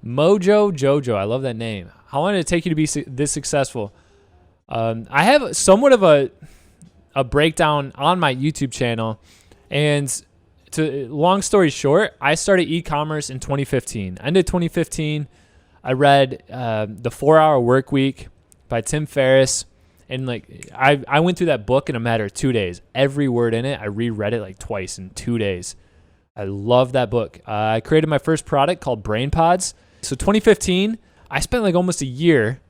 Mojo Jojo. I love that name. I wanted to take you to be this successful. I have somewhat of a breakdown on my YouTube channel, and long story short, I started e-commerce in 2015. End of 2015, I read The 4-Hour Work Week by Tim Ferriss, and like I went through that book in a matter of 2 days. Every word in it, I reread it like twice in 2 days. I love that book. I created my first product called Brain Pods. So 2015, I spent like almost a year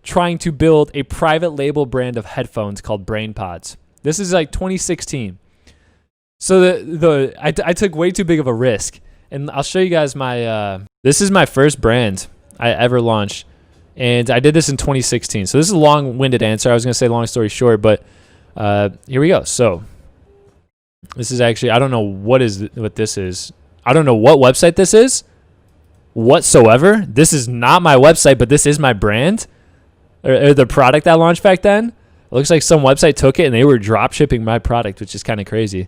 trying to build a private label brand of headphones called Brain Pods. This is like 2016. So I took way too big of a risk, and I'll show you guys my. This is my first brand I ever launched, and I did this in 2016. So this is a long-winded answer. I was gonna say long story short, but here we go. So this is actually, I don't know what this is. I don't know what website this is whatsoever. This is not my website, but this is my brand or the product I launched back then. It looks like some website took it and they were drop shipping my product, which is kind of crazy.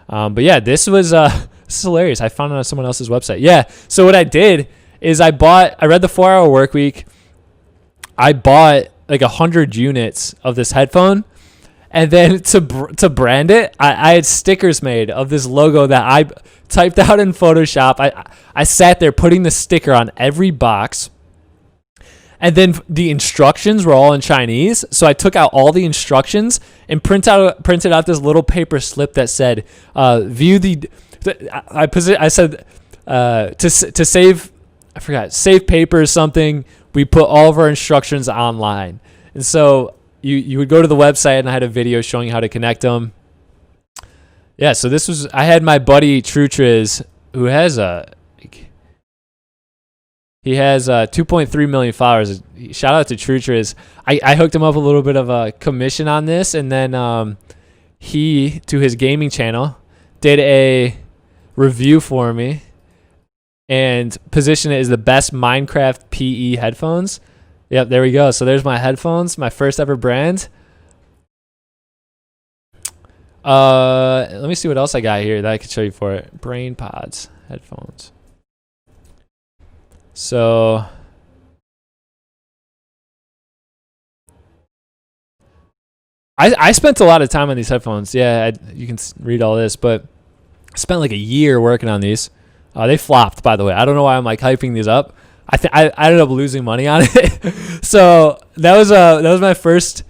But yeah, this was this is hilarious. I found it on someone else's website. Yeah. So what I did is I read the 4-Hour Work Week. I bought like 100 units of this headphone. And then to brand it, I had stickers made of this logo that I typed out in Photoshop. I sat there putting the sticker on every box. And then the instructions were all in Chinese. So I took out all the instructions and printed out this little paper slip that said, view the, I said, to save, I forgot, save paper or something, we put all of our instructions online. And so you would go to the website, and I had a video showing how to connect them. Yeah, so I had my buddy Trutriz, who has he has 2.3 million followers. Shout out to Trutriz. I hooked him up a little bit of a commission on this, and then he, to his gaming channel, did a review for me and positioned it as the best Minecraft PE headphones. Yep, there we go. So there's my headphones, my first ever brand. Let me see what else I got here that I could show you for it. Brain Pods headphones. So I spent a lot of time on these headphones. Yeah, you can read all this, but I spent like a year working on these. They flopped, by the way. I don't know why I'm like hyping these up. I ended up losing money on it. So that was my first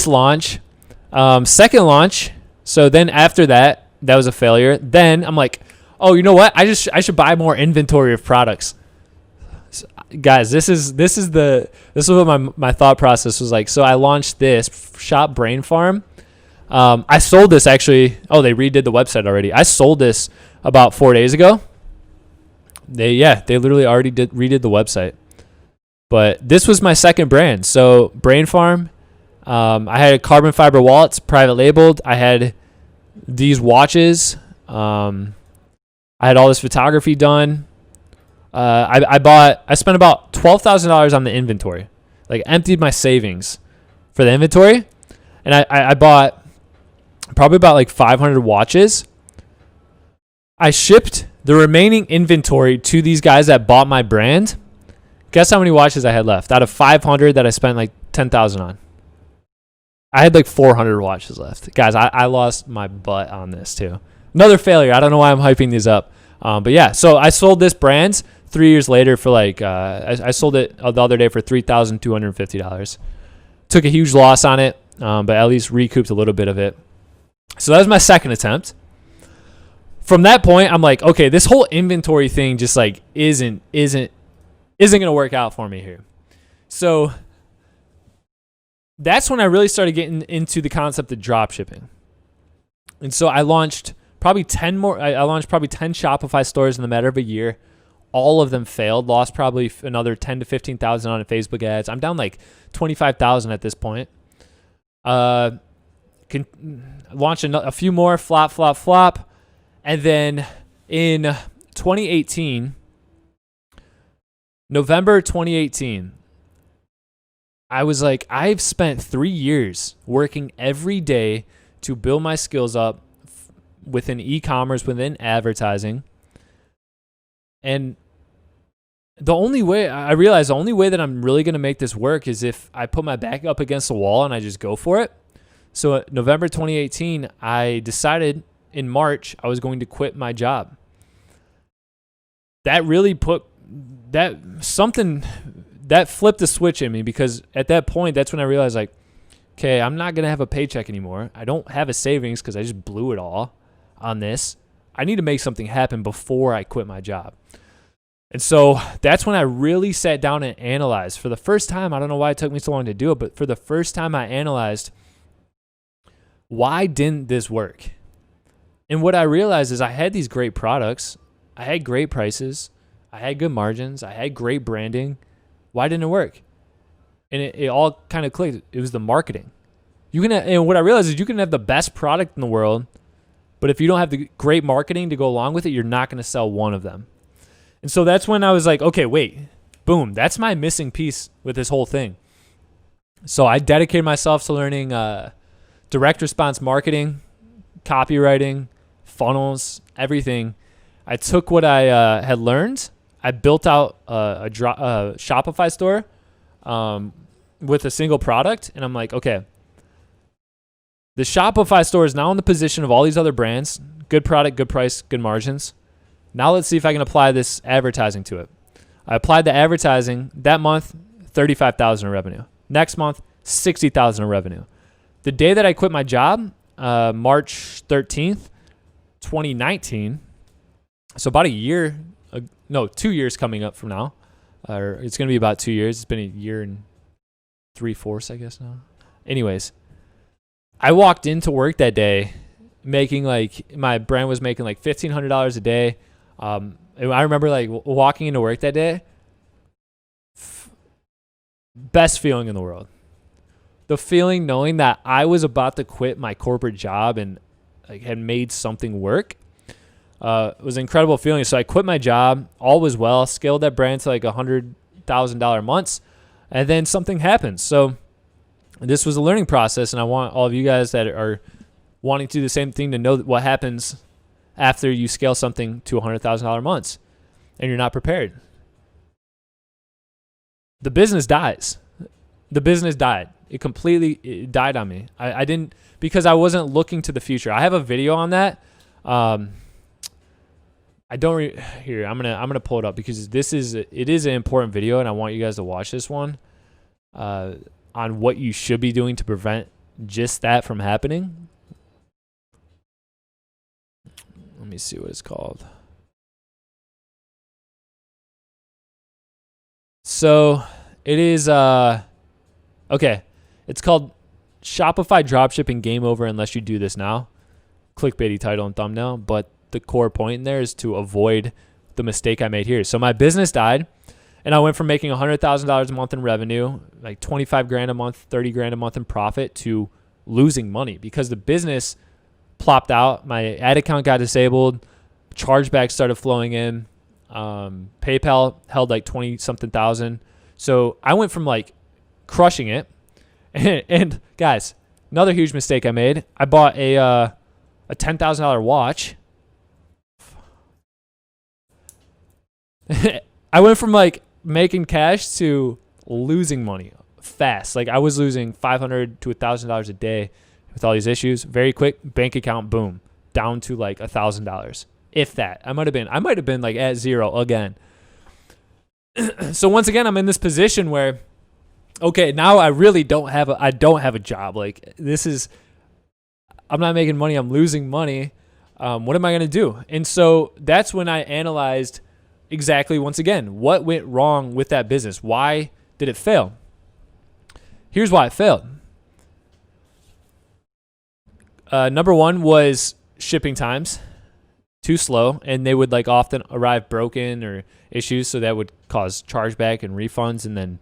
launch. Second launch. So then after that was a failure. Then I'm like, oh, you know what? I should buy more inventory of products. So, guys, this is what my thought process was like. So I launched this Shop Brain Farm. I sold this actually. Oh, they redid the website already. I sold this about 4 days ago. They literally already redid the website. But this was my second brand. So Brain Farm, I had a carbon fiber wallets, private labeled. I had these watches. I had all this photography done. I spent about $12,000 on the inventory, like emptied my savings for the inventory. And I bought probably about like 500 watches. I shipped the remaining inventory to these guys that bought my brand. Guess how many watches I had left out of 500 that I spent like $10,000 on? I had like 400 watches left. Guys, I lost my butt on this too. Another failure. I don't know why I'm hyping these up. But yeah, so I sold this brand 3 years later for like, I sold it the other day for $3,250. Took a huge loss on it, but at least recouped a little bit of it. So that was my second attempt. From that point, I'm like, okay, this whole inventory thing just like isn't gonna work out for me here. So that's when I really started getting into the concept of drop shipping. And so I launched probably 10 Shopify stores in the matter of a year. All of them failed. Lost probably another 10 to 15,000 on Facebook ads. I'm down like 25,000 at this point. Launch a few more, flop. And then in 2018, November 2018, I was like, I've spent 3 years working every day to build my skills up within e-commerce, within advertising. And the only way I realized the only way that I'm really going to make this work is if I put my back up against the wall and I just go for it. So November 2018, I decided in March I was going to quit my job. That really flipped the switch in me, because at that point, that's when I realized, like, okay, I'm not going to have a paycheck anymore. I don't have a savings because I just blew it all on this. I need to make something happen before I quit my job. And so that's when I really sat down and analyzed. For the first time, I don't know why it took me so long to do it, but for the first time I analyzed, why didn't this work? And what I realized is I had these great products. I had great prices. I had good margins. I had great branding. Why didn't it work? And it all kind of clicked. It was the marketing. And what I realized is you can have the best product in the world, but if you don't have the great marketing to go along with it, you're not going to sell one of them. And so that's when I was like, okay, wait, boom, that's my missing piece with this whole thing. So I dedicated myself to learning direct response marketing, copywriting, funnels, everything. I took what I had learned. I built out a Shopify store with a single product. And I'm like, okay, the Shopify store is now in the position of all these other brands. Good product, good price, good margins. Now let's see if I can apply this advertising to it. I applied the advertising that month, $35,000 in revenue. Next month, $60,000 in revenue. The day that I quit my job, March 13th, 2019, so about 2 years coming up from now, or it's going to be about 2 years. It's been a year and 3/4, I guess now. Anyways, I walked into work that day making my brand was making like $1,500 a day. And I remember like walking into work that day, best feeling in the world. The feeling knowing that I was about to quit my corporate job and like had made something work was an incredible feeling. So I quit my job, all was well, scaled that brand to like $100,000 months, and then something happened. So this was a learning process, and I want all of you guys that are wanting to do the same thing to know what happens after you scale something to $100,000 months and you're not prepared. The business dies. The business died. It died on me. I didn't, because I wasn't looking to the future. I have a video on that. I'm gonna pull it up because it is an important video, and I want you guys to watch this one on what you should be doing to prevent just that from happening. Let me see what it's called. So it is okay. It's called Shopify Dropshipping Game Over Unless You Do This Now. Clickbaity title and thumbnail, but the core point in there is to avoid the mistake I made here. So my business died, and I went from making $100,000 a month in revenue, like 25 grand a month, 30 grand a month in profit, to losing money because the business plopped out. My ad account got disabled. Chargebacks started flowing in. PayPal held like 20 something thousand. So I went from like crushing it. And guys, another huge mistake I made. I bought a $10,000 watch. I went from like making cash to losing money fast. Like I was losing $500 to $1,000 a day with all these issues. Very quick, bank account, boom, down to like $1,000, if that. I might have been like at zero again. So once again, I'm in this position where, okay, now I really don't have a job. Like I'm not making money. I'm losing money. What am I gonna do? And so that's when I analyzed exactly, once again, what went wrong with that business. Why did it fail? Here's why it failed. Number one was shipping times, too slow, and they would like often arrive broken or issues, so that would cause chargeback and refunds, and then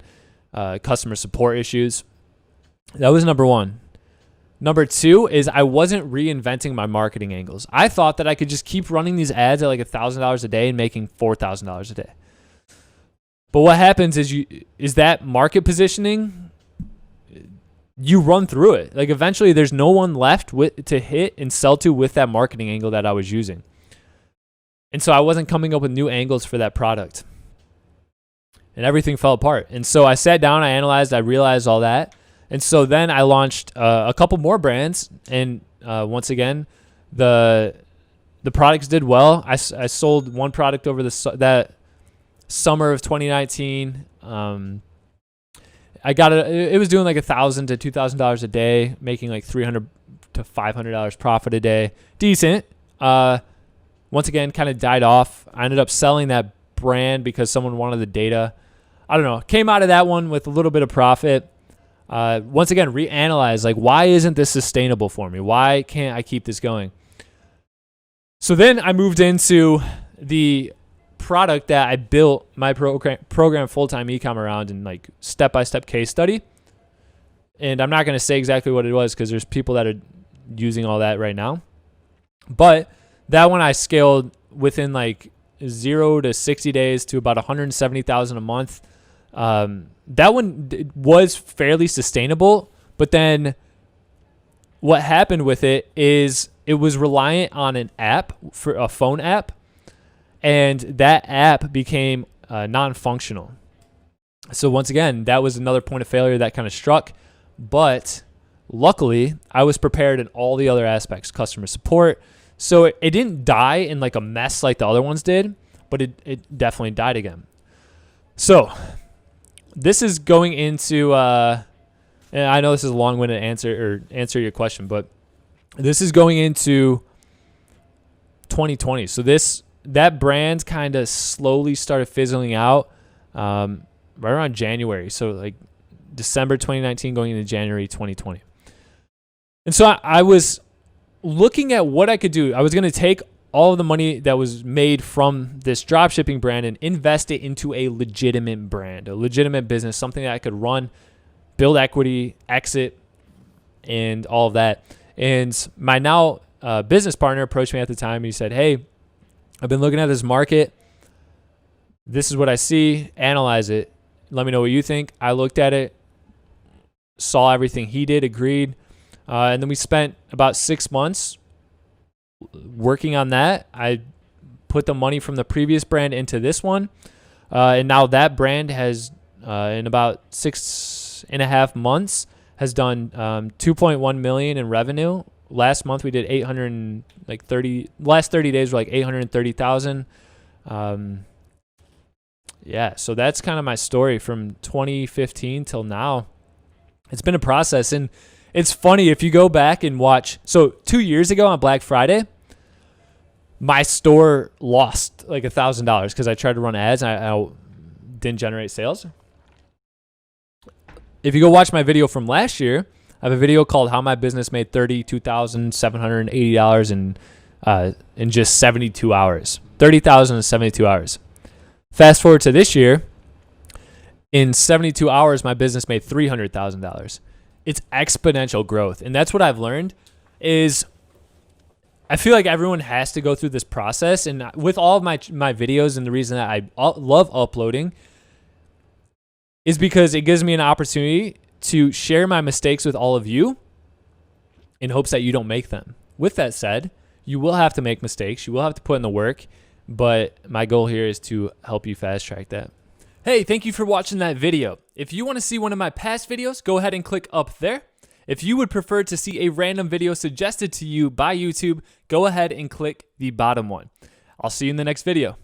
customer support issues. That was number one. Number two is I wasn't reinventing my marketing angles. I thought that I could just keep running these ads at like $1,000 a day and making $4,000 a day. But what happens is that market positioning, you run through it. Like eventually there's no one left to hit and sell to with that marketing angle that I was using. And so I wasn't coming up with new angles for that product. and everything fell apart. And so I sat down, I analyzed, I realized all that. And so then I launched a couple more brands. And once again, the products did well. I sold one product over that summer of 2019. I got it was doing like $1,000 to $2,000 a day, making like $300 to $500 profit a day. Decent. Once again, kind of died off. I ended up selling that brand because someone wanted the data. I don't know. Came out of that one with a little bit of profit. Once again, reanalyze, like, why isn't this sustainable for me? Why can't I keep this going? So then I moved into the product that I built my program full-time e-com around, and like step-by-step case study. And I'm not going to say exactly what it was because there's people that are using all that right now. But that one I scaled within like 0 to 60 days to about 170,000 a month. That one was fairly sustainable, but then what happened with it is it was reliant on an app, for a phone app, and that app became non-functional. So once again, that was another point of failure that kind of struck, but luckily I was prepared in all the other aspects, customer support. So it didn't die in like a mess like the other ones did, but it definitely died again. So this is going into, and I know this is a long-winded answer your question, but this is going into 2020. So that brand kind of slowly started fizzling out right around January. So like December 2019 going into January 2020. And so I was looking at what I could do. I was going to take all of the money that was made from this dropshipping brand and invest it into a legitimate brand, a legitimate business, something that I could run, build equity, exit, and all of that. And my now business partner approached me at the time. He said, "Hey, I've been looking at this market. This is what I see. Analyze it. Let me know what you think." I looked at it, saw everything he did, agreed. And then we spent about 6 months working on that. I put the money from the previous brand into this one. And now that brand has, in about 6.5 months, has done 2.1 million in revenue. Last month we did 830. Last 30 days were like 830,000. Yeah, so that's kind of my story from 2015 till now. It's been a process, and it's funny if you go back and watch. So 2 years ago on Black Friday, my store lost like $1,000 because I tried to run ads and I didn't generate sales. If you go watch my video from last year, I have a video called "How My Business Made $32,780 in just 72 hours." 30,000 in 72 hours. Fast forward to this year, in 72 hours, my business made $300,000. It's exponential growth. And that's what I've learned is I feel like everyone has to go through this process. And with all of my videos, and the reason that I love uploading is because it gives me an opportunity to share my mistakes with all of you in hopes that you don't make them. With that said, you will have to make mistakes. You will have to put in the work. But my goal here is to help you fast track that. Hey, thank you for watching that video. If you want to see one of my past videos, go ahead and click up there. If you would prefer to see a random video suggested to you by YouTube, go ahead and click the bottom one. I'll see you in the next video.